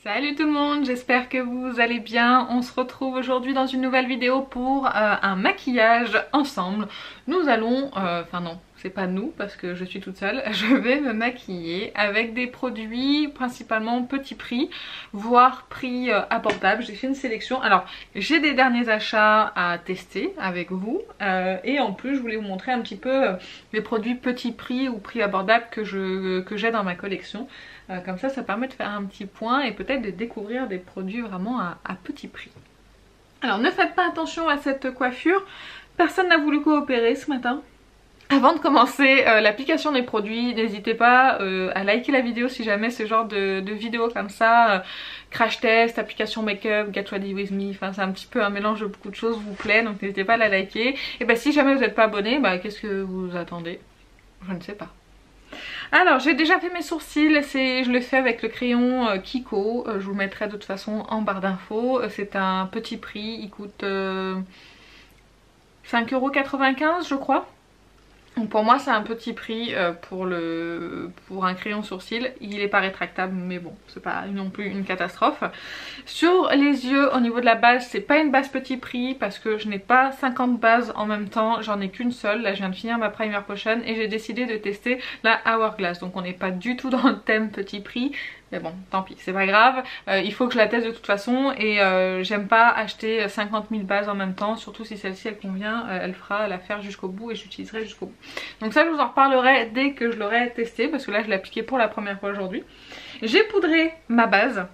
Salut tout le monde, j'espère que vous allez bien. On se retrouve aujourd'hui dans une nouvelle vidéo pour un maquillage ensemble. Nous allons, enfin non, c'est pas nous parce que je suis toute seule, je vais me maquiller avec des produits principalement petit prix, voire prix abordable. J'ai fait une sélection, alors j'ai des derniers achats à tester avec vous et en plus je voulais vous montrer un petit peu les produits petit prix ou prix abordable que j'ai dans ma collection. Comme ça permet de faire un petit point et peut-être de découvrir des produits vraiment à petit prix. Alors ne faites pas attention à cette coiffure, personne n'a voulu coopérer ce matin. Avant de commencer l'application des produits, n'hésitez pas à liker la vidéo si jamais ce genre de vidéos comme ça, crash test, application make-up, get ready with me, enfin c'est un petit peu un mélange de beaucoup de choses vous plaît, donc n'hésitez pas à la liker. Et bah si jamais vous n'êtes pas abonné, bah qu'est-ce que vous attendez? Je ne sais pas. Alors j'ai déjà fait mes sourcils, je le fais avec le crayon Kiko, je vous le mettrai de toute façon en barre d'infos. C'est un petit prix, il coûte 5,95 € je crois. Donc pour moi c'est un petit prix pour un crayon sourcil. Il est pas rétractable mais bon c'est pas non plus une catastrophe. Sur les yeux au niveau de la base c'est pas une base petit prix parce que je n'ai pas 50 bases en même temps, j'en ai qu'une seule. Là je viens de finir ma primer potion et j'ai décidé de tester la Hourglass. Donc on n'est pas du tout dans le thème petit prix. Mais bon, tant pis, c'est pas grave, il faut que je la teste de toute façon et j'aime pas acheter 50 000 bases en même temps, surtout si celle-ci elle convient, elle fera l'affaire jusqu'au bout et j'utiliserai jusqu'au bout. Donc ça je vous en reparlerai dès que je l'aurai testé parce que là je l'ai appliqué pour la première fois aujourd'hui. J'ai poudré ma base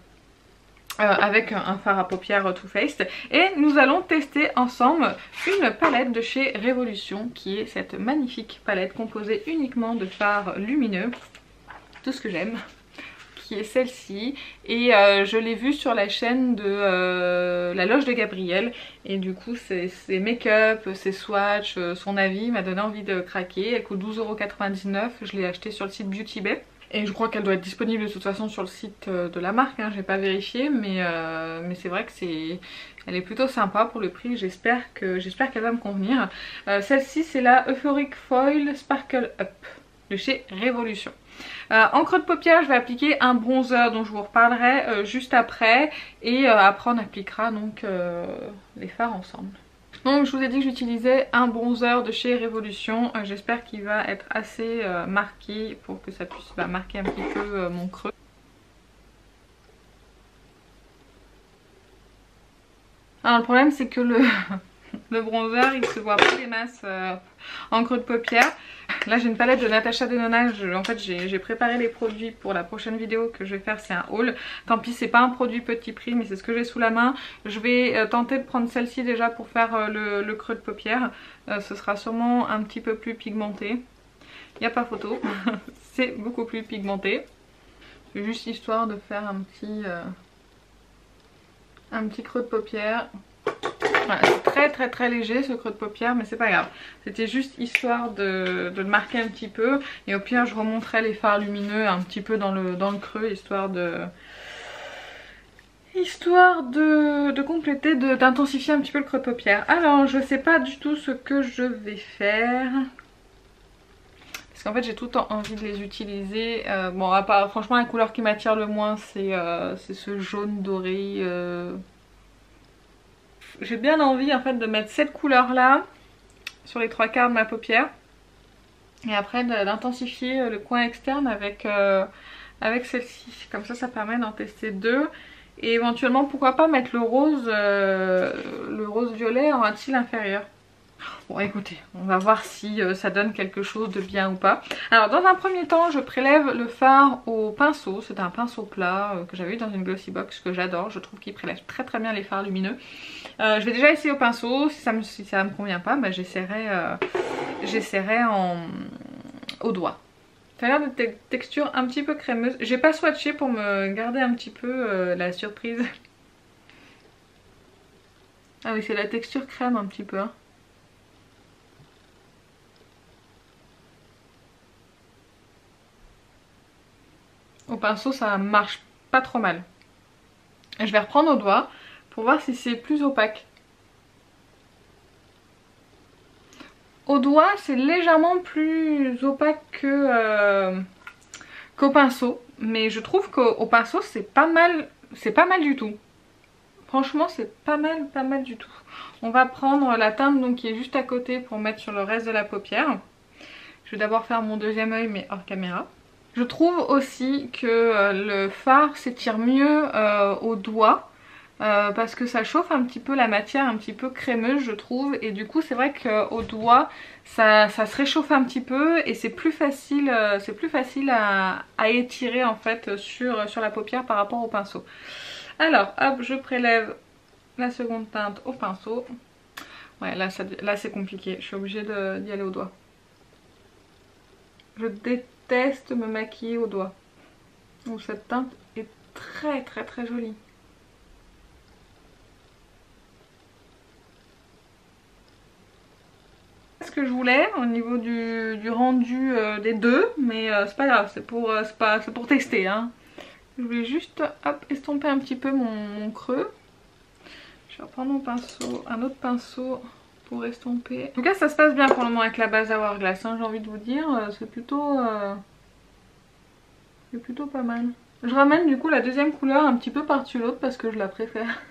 avec un fard à paupières Too Faced et nous allons tester ensemble une palette de chez Révolution qui est cette magnifique palette composée uniquement de fards lumineux, tout ce que j'aime, qui est celle-ci et je l'ai vue sur la chaîne de la loge de Gabriel et du coup ses make-up, ses swatchs, son avis m'a donné envie de craquer. Elle coûte 12,99 €, je l'ai achetée sur le site Beauty Bay et je crois qu'elle doit être disponible de toute façon sur le site de la marque, hein. J'ai pas vérifié mais c'est vrai que elle est plutôt sympa pour le prix, j'espère qu'elle va me convenir. Celle-ci c'est la Euphoric Foil Sparkle Up de chez Révolution. En creux de paupière je vais appliquer un bronzer dont je vous reparlerai juste après et après on appliquera donc les fards ensemble. Donc je vous ai dit que j'utilisais un bronzer de chez Révolution, j'espère qu'il va être assez marqué pour que ça puisse marquer un petit peu mon creux. Alors le problème c'est que le bronzer il se voit pas des masses en creux de paupière. Là j'ai une palette de Natasha Denona, en fait j'ai préparé les produits pour la prochaine vidéo que je vais faire, c'est un haul. Tant pis c'est pas un produit petit prix mais c'est ce que j'ai sous la main. Je vais tenter de prendre celle-ci déjà pour faire le creux de paupière. Ce sera sûrement un petit peu plus pigmenté. Il n'y a pas photo, c'est beaucoup plus pigmenté. C'est juste histoire de faire un petit creux de paupière. Voilà, c'est très léger ce creux de paupière mais c'est pas grave, c'était juste histoire de le marquer un petit peu et au pire je remonterai les fards lumineux un petit peu dans le creux histoire de compléter, d'intensifier un petit peu le creux de paupière. Alors je sais pas du tout ce que je vais faire parce qu'en fait j'ai tout le temps envie de les utiliser. Bon à part, franchement la couleur qui m'attire le moins c'est ce jaune doré. J'ai bien envie en fait de mettre cette couleur là sur les 3/4 de ma paupière et après d'intensifier le coin externe avec celle-ci. Comme ça permet d'en tester deux et éventuellement pourquoi pas mettre le rose violet en un cil inférieur. Bon écoutez, on va voir si ça donne quelque chose de bien ou pas. Alors dans un premier temps je prélève le fard au pinceau. C'est un pinceau plat que j'avais eu dans une glossy box que j'adore. Je trouve qu'il prélève très bien les fards lumineux. Je vais déjà essayer au pinceau. Si ça me convient pas, bah, j'essaierai au doigt. Ça a l'air de texture un petit peu crémeuse. J'ai pas swatché pour me garder un petit peu la surprise. Ah oui c'est la texture crème un petit peu hein. Au pinceau ça marche pas trop mal. Je vais reprendre au doigt pour voir si c'est plus opaque. Au doigt c'est légèrement plus opaque qu'au pinceau. Mais je trouve qu'au pinceau c'est pas mal c'est pas mal du tout. Franchement c'est pas mal du tout. On va prendre la teinte donc qui est juste à côté pour mettre sur le reste de la paupière. Je vais d'abord faire mon deuxième œil mais hors caméra. Je trouve aussi que le fard s'étire mieux au doigt. Parce que ça chauffe un petit peu la matière, un petit peu crémeuse je trouve, et du coup c'est vrai qu'au doigt ça se réchauffe un petit peu et c'est plus facile à étirer en fait sur la paupière par rapport au pinceau. Alors hop, je prélève la seconde teinte au pinceau. Ouais, là c'est compliqué, je suis obligée d'y aller au doigt. Je déteste me maquiller au doigt. Donc cette teinte est très jolie. Ce que je voulais au niveau du rendu des deux, mais c'est pas grave, c'est pour tester hein. Je voulais juste hop, estomper un petit peu mon creux. Je vais reprendre mon pinceau, un autre pinceau pour estomper. En tout cas ça se passe bien pour le moment avec la base Hourglass hein, j'ai envie de vous dire, c'est plutôt pas mal. Je ramène du coup la deuxième couleur un petit peu par-dessus l'autre parce que je la préfère.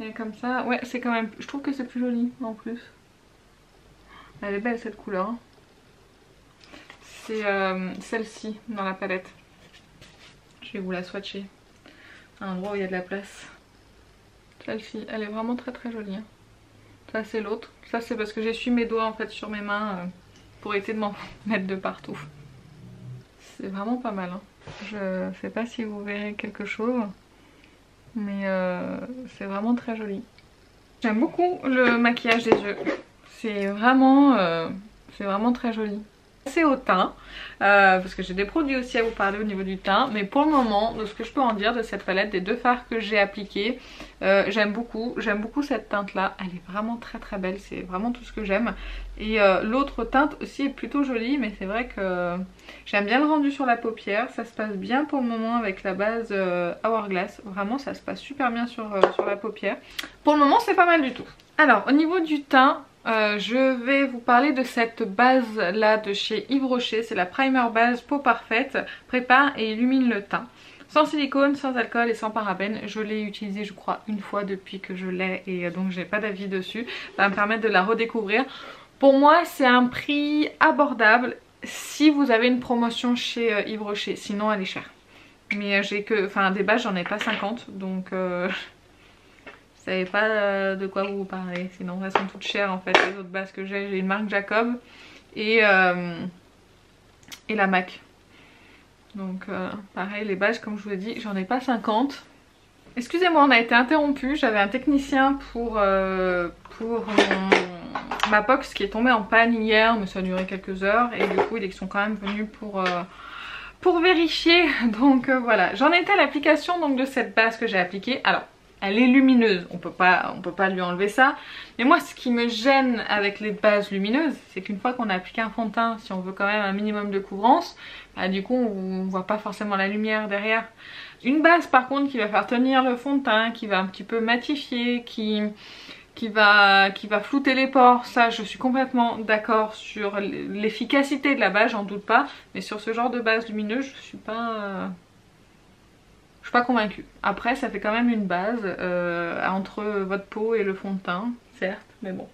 Et comme ça, ouais c'est quand même, je trouve que c'est plus joli en plus. Elle est belle cette couleur. C'est celle-ci dans la palette. Je vais vous la swatcher. Un endroit où il y a de la place. Celle-ci, elle est vraiment très jolie. Ça c'est l'autre. Ça c'est parce que j'essuie mes doigts en fait sur mes mains pour éviter de m'en mettre de partout. C'est vraiment pas mal. Hein. Je sais pas si vous verrez quelque chose. Mais c'est vraiment très joli. J'aime beaucoup le maquillage des yeux. C'est vraiment très joli. C'est au teint, parce que j'ai des produits aussi à vous parler au niveau du teint. Mais pour le moment, de ce que je peux en dire de cette palette, des deux fards que j'ai appliqués, j'aime beaucoup cette teinte là. Elle est vraiment très belle, c'est vraiment tout ce que j'aime. Et l'autre teinte aussi est plutôt jolie, mais c'est vrai que j'aime bien le rendu sur la paupière. Ça se passe bien pour le moment avec la base Hourglass. Vraiment ça se passe super bien sur la paupière. Pour le moment c'est pas mal du tout. Alors au niveau du teint, je vais vous parler de cette base là de chez Yves Rocher. C'est la primer base peau parfaite, prépare et illumine le teint. Sans silicone, sans alcool et sans parabènes. Je l'ai utilisée je crois une fois depuis que je l'ai et donc j'ai pas d'avis dessus. Ça va me permettre de la redécouvrir. Pour moi c'est un prix abordable si vous avez une promotion chez Yves Rocher, sinon elle est chère. Mais j'ai que, enfin des bases j'en ai pas 50 donc... Vous savez pas de quoi vous parlez, sinon elles sont toutes chères en fait. Les autres bases que j'ai une marque Jacob et la MAC. Donc pareil les bases comme je vous ai dit j'en ai pas 50. Excusez-moi on a été interrompu, j'avais un technicien pour ma box qui est tombée en panne hier mais ça a duré quelques heures et du coup ils sont quand même venus pour vérifier. Donc voilà, j'en étais à l'application donc de cette base que j'ai appliquée. Alors elle est lumineuse, on peut pas lui enlever ça. Mais moi ce qui me gêne avec les bases lumineuses, c'est qu'une fois qu'on a appliqué un fond de teint, si on veut quand même un minimum de couvrance, bah, du coup on voit pas forcément la lumière derrière. Une base par contre qui va faire tenir le fond de teint, qui va un petit peu matifier, qui va flouter les pores, ça je suis complètement d'accord sur l'efficacité de la base, j'en doute pas. Mais sur ce genre de base lumineuse je suis pas convaincue. Après ça fait quand même une base entre votre peau et le fond de teint, certes, mais bon.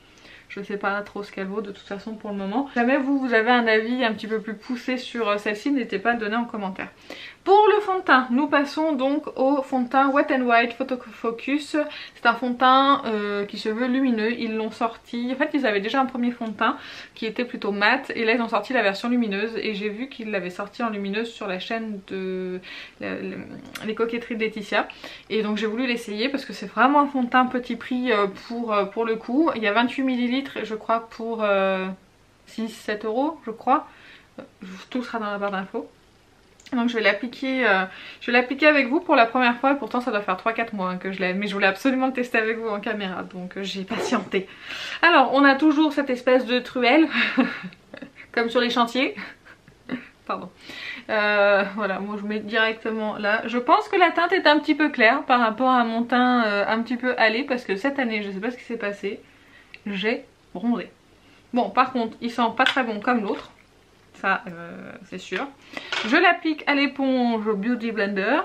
Je sais pas trop ce qu'elle vaut de toute façon pour le moment. Si jamais vous avez un avis un petit peu plus poussé sur celle-ci, n'hésitez pas à le donner en commentaire. Pour le fond de teint, nous passons donc au fond de teint Wet n Wild Photo Focus. C'est un fond de teint qui se veut lumineux. Ils l'ont sorti, en fait ils avaient déjà un premier fond de teint qui était plutôt mat. Et là ils ont sorti la version lumineuse. Et j'ai vu qu'ils l'avaient sorti en lumineuse sur la chaîne de les coquetteries de Laetitia. Et donc j'ai voulu l'essayer parce que c'est vraiment un fond de teint petit prix pour le coup. Il y a 28 ml je crois pour 6-7 € je crois. Tout sera dans la barre d'infos. Donc je vais l'appliquer avec vous pour la première fois. Pourtant ça doit faire 3-4 mois que je l'ai, mais je voulais absolument le tester avec vous en caméra, donc j'ai patienté. Alors on a toujours cette espèce de truelle comme sur les chantiers. Pardon. Voilà, moi je mets directement là. Je pense que la teinte est un petit peu claire par rapport à mon teint un petit peu hâlé, parce que cette année je sais pas ce qui s'est passé, j'ai bronzé. Bon par contre il sent pas très bon comme l'autre, ça c'est sûr. Je l'applique à l'éponge Beauty Blender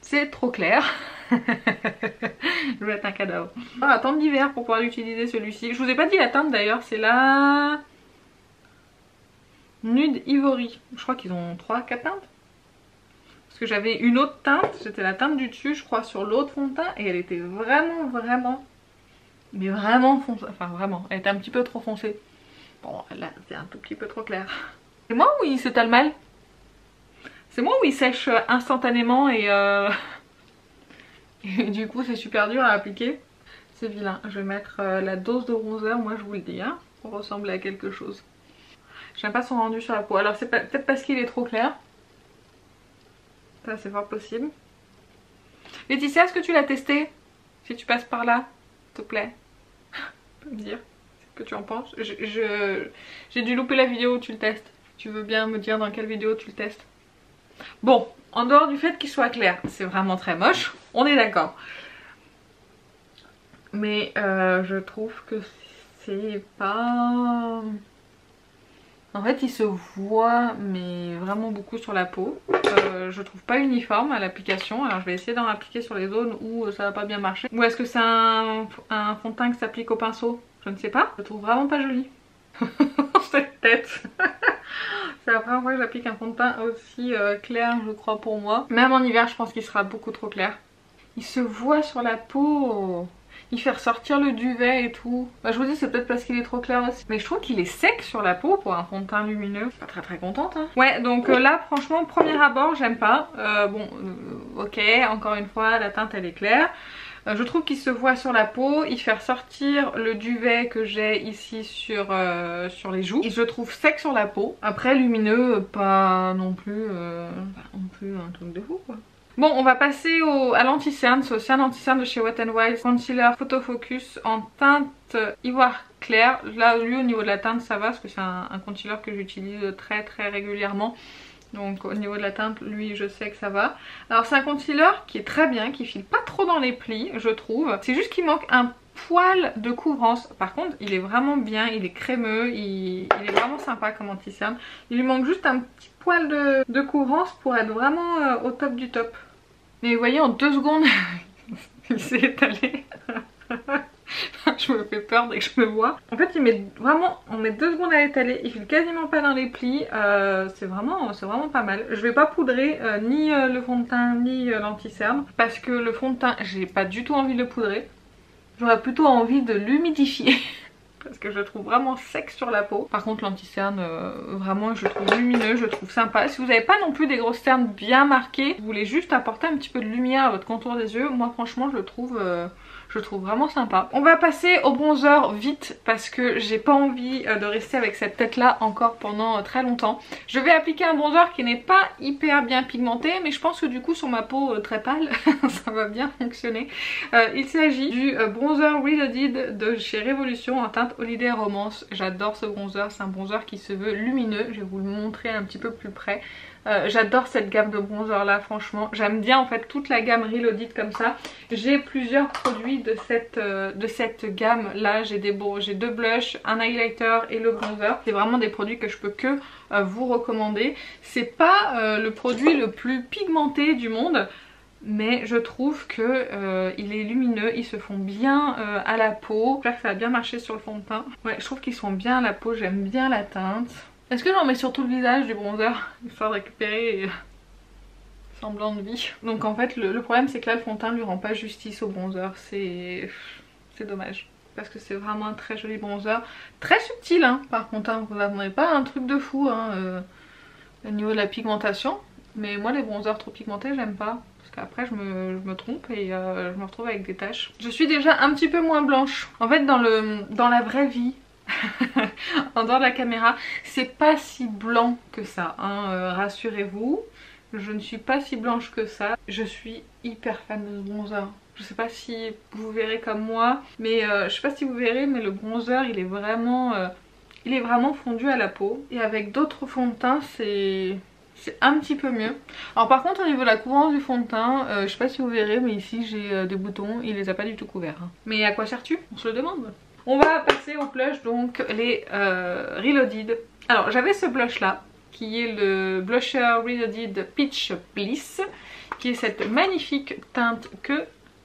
C'est trop clair. Je vais être un cadavre. On va attendre l'hiver pour pouvoir utiliser celui-ci. Je vous ai pas dit la teinte d'ailleurs, c'est la Nude Ivory. Je crois qu'ils ont 3-4 teintes. Parce que j'avais une autre teinte, c'était la teinte du dessus je crois sur l'autre fond de teint. Et elle était vraiment, mais vraiment foncée. Enfin vraiment, elle était un petit peu trop foncée. Bon là c'est un tout petit peu trop clair. C'est moi ou il s'étale mal? C'est moi où il sèche instantanément et du coup c'est super dur à appliquer. C'est vilain. Je vais mettre la dose de bronzer, moi je vous le dis, hein, pour ressembler à quelque chose. J'aime pas son rendu sur la peau. Alors c'est peut-être parce qu'il est trop clair. Ça c'est fort possible. Laetitia, est-ce que tu l'as testé? Si tu passes par là, s'il te plaît. Tu peux me dire ce que tu en penses. J'ai dû louper la vidéo où tu le testes. Tu veux bien me dire dans quelle vidéo tu le testes? Bon, en dehors du fait qu'il soit clair, c'est vraiment très moche, on est d'accord. Mais je trouve que c'est pas... En fait il se voit mais vraiment beaucoup sur la peau. Je trouve pas uniforme à l'application. Alors je vais essayer d'en appliquer sur les zones où ça va pas bien marcher. Ou est-ce que c'est un fond de teint qui s'applique au pinceau? Je ne sais pas. Je trouve vraiment pas joli. Cette tête. C'est la première fois que j'applique un fond de teint aussi clair je crois pour moi. Même en hiver je pense qu'il sera beaucoup trop clair. Il se voit sur la peau. Il fait ressortir le duvet et tout. Bah, je vous dis c'est peut-être parce qu'il est trop clair aussi. Mais je trouve qu'il est sec sur la peau pour un fond de teint lumineux. Je suis pas très contente hein. Ouais donc là franchement premier abord j'aime pas. Ok encore une fois la teinte elle est claire. Je trouve qu'il se voit sur la peau, il fait ressortir le duvet que j'ai ici sur les joues. Et je trouve sec sur la peau. Après lumineux, pas non plus, un truc de fou quoi. Bon on va passer à l'anti-cerne, c'est aussi un anti-cerne de chez Wet n Wild. Concealer Photo Focus en teinte ivoire clair. Là lui au niveau de la teinte ça va parce que c'est un concealer que j'utilise très régulièrement. Donc au niveau de la teinte, lui je sais que ça va. Alors c'est un concealer qui est très bien, qui file pas trop dans les plis je trouve. C'est juste qu'il manque un poil de couvrance. Par contre il est vraiment bien, il est crémeux, il est vraiment sympa comme anti-cerne. Il lui manque juste un petit poil de couvrance pour être vraiment au top du top. Mais vous voyez en 2 secondes il s'est étalé. Je me fais peur dès que je me vois. En fait il met vraiment, on met 2 secondes à l'étaler, il file quasiment pas dans les plis, c'est vraiment pas mal. Je vais pas poudrer ni le fond de teint ni l'anti-cerne parce que le fond de teint j'ai pas du tout envie de le poudrer. J'aurais plutôt envie de l'humidifier parce que je le trouve vraiment sec sur la peau. Par contre l'anti-cerne vraiment je le trouve lumineux, je le trouve sympa. Si vous n'avez pas non plus des grosses cernes bien marquées, vous voulez juste apporter un petit peu de lumière à votre contour des yeux, moi franchement je le trouve vraiment sympa. On va passer au bronzer vite parce que j'ai pas envie de rester avec cette tête là encore pendant très longtemps. Je vais appliquer un bronzer qui n'est pas hyper bien pigmenté mais je pense que du coup sur ma peau très pâle ça va bien fonctionner. Il s'agit du bronzer Reloaded de chez Révolution en teinte Holiday Romance. J'adore ce bronzer, c'est un bronzer qui se veut lumineux. Je vais vous le montrer un petit peu plus près. J'adore cette gamme de bronzer là franchement. J'aime bien en fait toute la gamme Reloaded comme ça. J'ai plusieurs produits de cette gamme là. J'ai 2 blushs, un highlighter et le bronzer. C'est vraiment des produits que je peux que vous recommander. C'est pas le produit le plus pigmenté du monde. Mais je trouve que il est lumineux, ils se font bien à la peau. J'espère que ça va bien marcher sur le fond de teint. Ouais, je trouve qu'ils sont bien à la peau, j'aime bien la teinte. Est-ce que j'en mets sur tout le visage du bronzer histoire de récupérer semblant de vie. Donc en fait le problème c'est que là le fond de teint lui rend pas justice au bronzer, c'est dommage. Parce que c'est vraiment un très joli bronzer, très subtil hein. Par contre hein, vous n'attendrez pas un truc de fou hein, au niveau de la pigmentation. Mais moi les bronzers trop pigmentés j'aime pas. Parce qu'après je me trompe et je me retrouve avec des taches. Je suis déjà un petit peu moins blanche. En fait dans la vraie vie en dehors de la caméra c'est pas si blanc que ça hein, rassurez-vous. Je ne suis pas si blanche que ça. Je suis hyper fan de ce bronzer. Je sais pas si vous verrez comme moi, mais je sais pas si vous verrez, mais le bronzer il est vraiment fondu à la peau. Et avec d'autres fonds de teint c'est un petit peu mieux. Alors par contre au niveau de la couvrance du fond de teint, je sais pas si vous verrez, mais ici j'ai des boutons, il les a pas du tout couverts. Hein. Mais à quoi sert-tu? On se le demande. On va passer au blush, donc les Reloaded. Alors j'avais ce blush là, qui est le blusher Reloaded Peach Bliss, qui est cette magnifique teinte que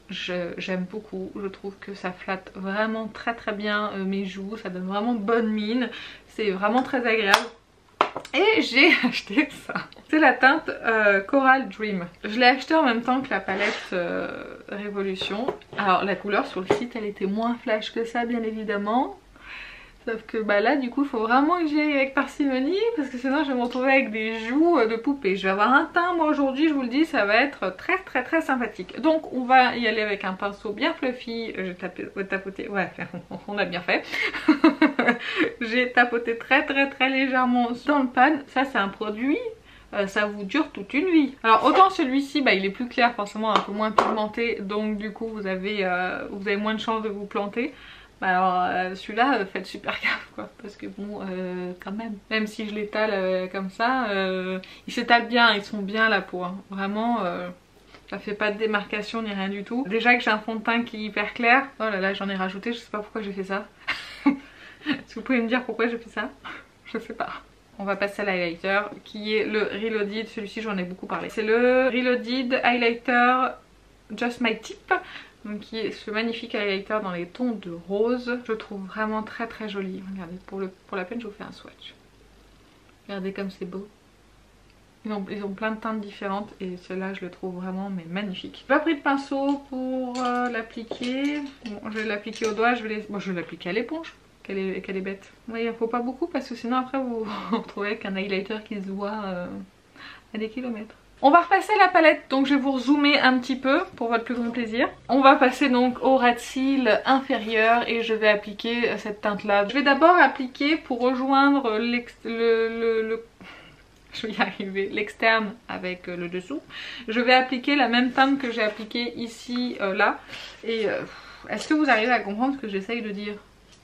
j'aime beaucoup. Je trouve que ça flatte vraiment très très bien mes joues, ça donne vraiment bonne mine, c'est vraiment très agréable. Et j'ai acheté ça. C'est la teinte Coral Dream. Je l'ai acheté en même temps que la palette Révolution. Alors la couleur sur le site elle était moins flash que ça bien évidemment. Sauf que bah là du coup il faut vraiment que j'y aille avec parcimonie parce que sinon je vais me retrouver avec des joues de poupée. Je vais avoir un teint moi aujourd'hui, je vous le dis, ça va être très très très sympathique. Donc on va y aller avec un pinceau bien fluffy. J'ai tapoté, ouais on a bien fait. J'ai tapoté très très très légèrement dans le pan. Ça c'est un produit, ça vous dure toute une vie. Alors autant celui-ci bah, il est plus clair, forcément un peu moins pigmenté, donc du coup vous avez moins de chances de vous planter. Bah alors celui-là faites super gaffe quoi, parce que bon quand même si je l'étale comme ça, ils s'étalent bien, ils sont bien la peau hein. Vraiment ça fait pas de démarcation ni rien du tout. Déjà que j'ai un fond de teint qui est hyper clair, oh là là j'en ai rajouté, je sais pas pourquoi j'ai fait ça. Si vous pouvez me dire pourquoi j'ai fait ça, je sais pas. On va passer à l'highlighter qui est le Reloaded, celui-ci j'en ai beaucoup parlé. C'est le Reloaded Highlighter Just My Tip. Donc qui est ce magnifique highlighter dans les tons de rose. Je trouve vraiment très très joli. Regardez, pour la peine je vous fais un swatch. Regardez comme c'est beau. Ils ont plein de teintes différentes et celui-là je le trouve vraiment mais magnifique. J'ai pas pris de pinceau pour l'appliquer. Bon, je vais l'appliquer au doigt, je vais l'appliquer à l'éponge. Qu'elle est bête. Oui, il ne faut pas beaucoup parce que sinon après vous vous retrouvez avec un highlighter qui se voit à des kilomètres. On va repasser la palette, donc je vais vous zoomer un petit peu pour votre plus grand plaisir. On va passer donc au ras de cils inférieur et je vais appliquer cette teinte là. Je vais d'abord appliquer pour rejoindre je vais y arriver, l'externe avec le dessous. Je vais appliquer la même teinte que j'ai appliquée ici, là. Et est-ce que vous arrivez à comprendre ce que j'essaye de dire ?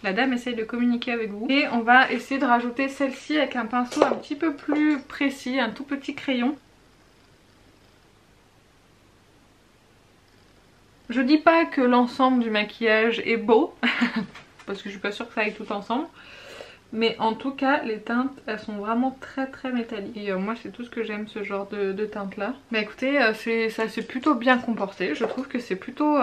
La dame essaye de communiquer avec vous. Et on va essayer de rajouter celle-ci avec un pinceau un petit peu plus précis, un tout petit crayon. Je dis pas que l'ensemble du maquillage est beau, parce que je suis pas sûre que ça aille tout ensemble. Mais en tout cas les teintes elles sont vraiment très très métalliques. Et moi c'est tout ce que j'aime, ce genre de teinte là. Mais écoutez ça s'est plutôt bien comporté. Je trouve que c'est plutôt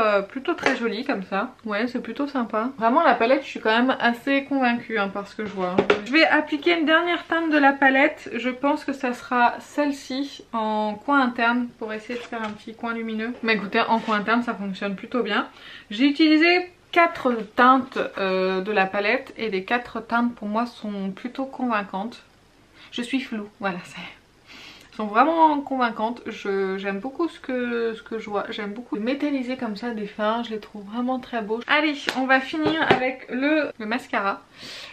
très joli comme ça. Ouais c'est plutôt sympa. Vraiment la palette je suis quand même assez convaincue hein, par ce que je vois. Je vais appliquer une dernière teinte de la palette. Je pense que ça sera celle-ci en coin interne pour essayer de faire un petit coin lumineux. Mais écoutez en coin interne ça fonctionne plutôt bien. J'ai utilisé 4 teintes de la palette et les 4 teintes pour moi sont plutôt convaincantes. Je suis floue, voilà, elles sont vraiment convaincantes. J'aime beaucoup ce que je vois, j'aime beaucoup métalliser comme ça des fards, je les trouve vraiment très beaux. Allez, on va finir avec le mascara.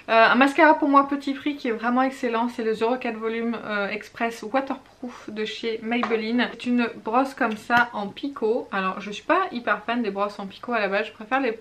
Un mascara pour moi petit prix qui est vraiment excellent, c'est le 04 Volume Express Waterproof de chez Maybelline. C'est une brosse comme ça en picot. Alors je suis pas hyper fan des brosses en picot à la base, je préfère les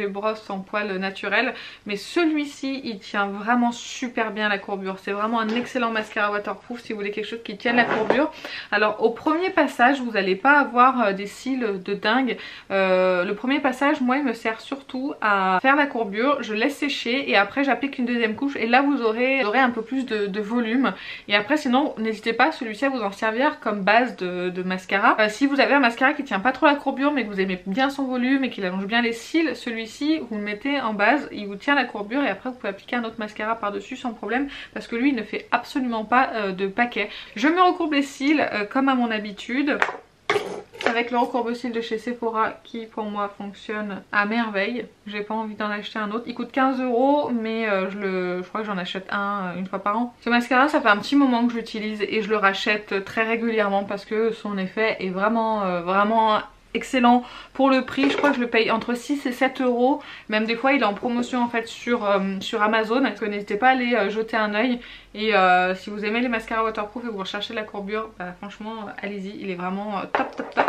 brosses en poils naturels, mais celui-ci il tient vraiment super bien la courbure. C'est vraiment un excellent mascara waterproof si vous voulez quelque chose qui tienne la courbure. Alors au premier passage vous n'allez pas avoir des cils de dingue. Le premier passage moi il me sert surtout à faire la courbure, je laisse sécher et après j'applique une deuxième couche et là vous aurez un peu plus de volume. Et après sinon n'hésitez pas celui-ci à vous en servir comme base de mascara. Si vous avez un mascara qui tient pas trop la courbure mais que vous aimez bien son volume et qu'il allonge bien les cils, celui-ci vous le mettez en base, il vous tient la courbure et après vous pouvez appliquer un autre mascara par dessus sans problème parce que lui il ne fait absolument pas de paquet. Je me recourbe les cils comme à mon habitude avec le recourbe-cils de chez Sephora qui pour moi fonctionne à merveille. J'ai pas envie d'en acheter un autre, il coûte 15 € mais je crois que j'en achète un une fois par an. Ce mascara ça fait un petit moment que je l'utilise et je le rachète très régulièrement parce que son effet est vraiment vraiment excellent pour le prix. Je crois que je le paye entre 6 et 7 €. Même des fois il est en promotion en fait sur Amazon. Donc n'hésitez pas à aller jeter un oeil. Et si vous aimez les mascaras waterproof et que vous recherchez la courbure, bah, franchement allez-y, il est vraiment top top top.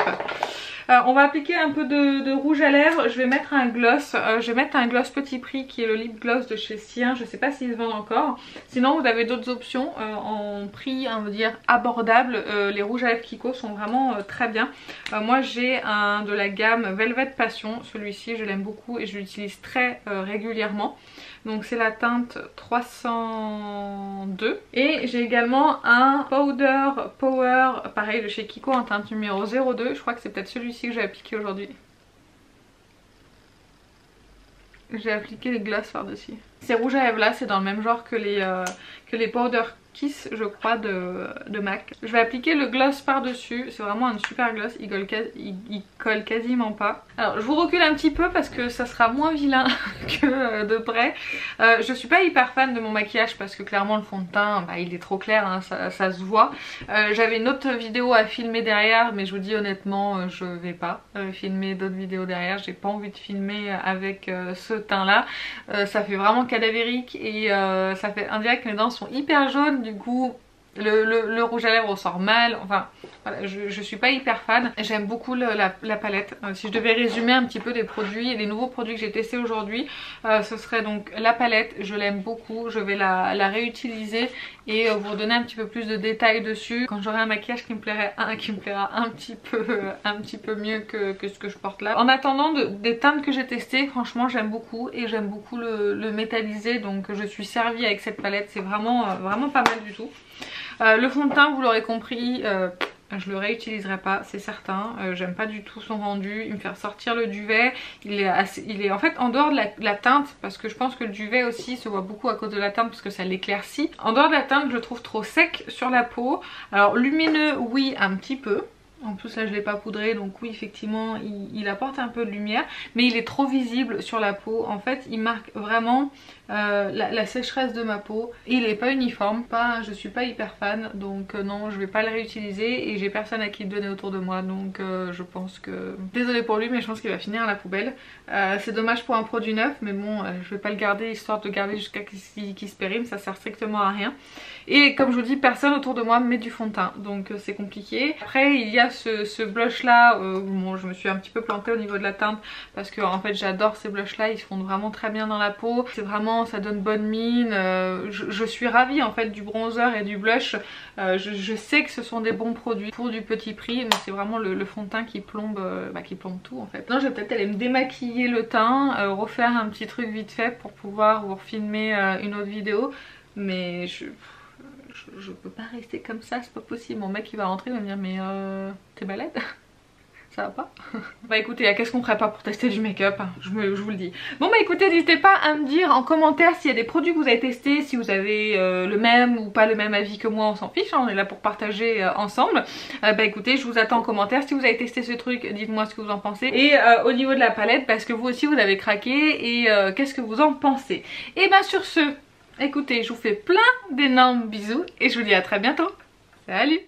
On va appliquer un peu de rouge à lèvres. Je vais mettre un gloss. Je vais mettre un gloss petit prix qui est le lip gloss de chez Cien. Je sais pas s'ils se vendent encore. Sinon vous avez d'autres options en prix on va dire abordable. Les rouges à lèvres Kiko sont vraiment très bien. Moi j'ai un de la gamme Velvet Passion. Celui-ci je l'aime beaucoup et je l'utilise très régulièrement. donc c'est la teinte 302. Et j'ai également un Powder Power, pareil de chez Kiko, en teinte numéro 02. Je crois que c'est peut-être celui-ci que j'ai appliqué aujourd'hui. J'ai appliqué les glosses par-dessus. Ces rouges à lèvres là, c'est dans le même genre que les Powder Kiss, je crois, de MAC. Je vais appliquer le gloss par-dessus. C'est vraiment un super gloss, il colle quasiment pas. Alors je vous recule un petit peu parce que ça sera moins vilain que de près. Je suis pas hyper fan de mon maquillage parce que clairement le fond de teint, bah, il est trop clair, hein, ça se voit. J'avais une autre vidéo à filmer derrière, mais je vous dis honnêtement, je vais pas filmer d'autres vidéos derrière. J'ai pas envie de filmer avec ce teint là. Ça fait vraiment cadavérique et ça fait un dirait que mes dents sont hyper jaunes. Du coup le rouge à lèvres ressort mal, enfin voilà, je suis pas hyper fan. J'aime beaucoup la palette. Si je devais résumer un petit peu les produits, les nouveaux produits que j'ai testés aujourd'hui, ce serait donc la palette, je l'aime beaucoup, je vais la réutiliser et vous redonner un petit peu plus de détails dessus quand j'aurai un maquillage qui me plaira un petit peu mieux que ce que je porte là. En attendant des teintes que j'ai testées, franchement j'aime beaucoup et j'aime beaucoup le métallisé, donc je suis servie avec cette palette, c'est vraiment pas mal du tout. Le fond de teint, vous l'aurez compris, je le réutiliserai pas, c'est certain. J'aime pas du tout son rendu, il me fait ressortir le duvet. Il est en fait en dehors de la teinte, parce que je pense que le duvet aussi se voit beaucoup à cause de la teinte parce que ça l'éclaircit. En dehors de la teinte, je le trouve trop sec sur la peau. Alors lumineux, oui, un petit peu. En plus là je l'ai pas poudré, donc oui effectivement il apporte un peu de lumière, mais il est trop visible sur la peau. En fait il marque vraiment la sécheresse de ma peau. Il est pas uniforme, je suis pas hyper fan, donc non, je vais pas le réutiliser et j'ai personne à qui le donner autour de moi, donc je pense que... Désolée pour lui, mais je pense qu'il va finir à la poubelle. C'est dommage pour un produit neuf, mais bon je vais pas le garder histoire de garder jusqu'à qu'il se périme, ça sert strictement à rien. Et comme je vous dis, personne autour de moi met du fond de teint, donc c'est compliqué. Après il y a ce blush là, bon, je me suis un petit peu plantée au niveau de la teinte parce que en fait j'adore ces blushs là, ils se fondent vraiment très bien dans la peau. C'est vraiment, ça donne bonne mine. Je suis ravie en fait du bronzer et du blush. Je sais que ce sont des bons produits pour du petit prix, mais c'est vraiment le fond de teint qui plombe tout en fait. Non, je vais peut-être aller me démaquiller le teint, refaire un petit truc vite fait pour pouvoir vous refilmer une autre vidéo, mais je peux pas rester comme ça, c'est pas possible. Mon mec il va rentrer, il va me dire mais t'es balède? Ça va pas? Bah écoutez, qu'est-ce qu'on ferait pas pour tester du make-up, hein, je vous le dis. Bon bah écoutez, n'hésitez pas à me dire en commentaire s'il y a des produits que vous avez testés, si vous avez le même ou pas le même avis que moi, on s'en fiche, hein, on est là pour partager ensemble. Bah écoutez, je vous attends en commentaire. Si vous avez testé ce truc, dites-moi ce que vous en pensez. Et au niveau de la palette, parce que vous aussi vous avez craqué, et qu'est-ce que vous en pensez? Et bah sur ce, écoutez, je vous fais plein d'énormes bisous et je vous dis à très bientôt. Salut!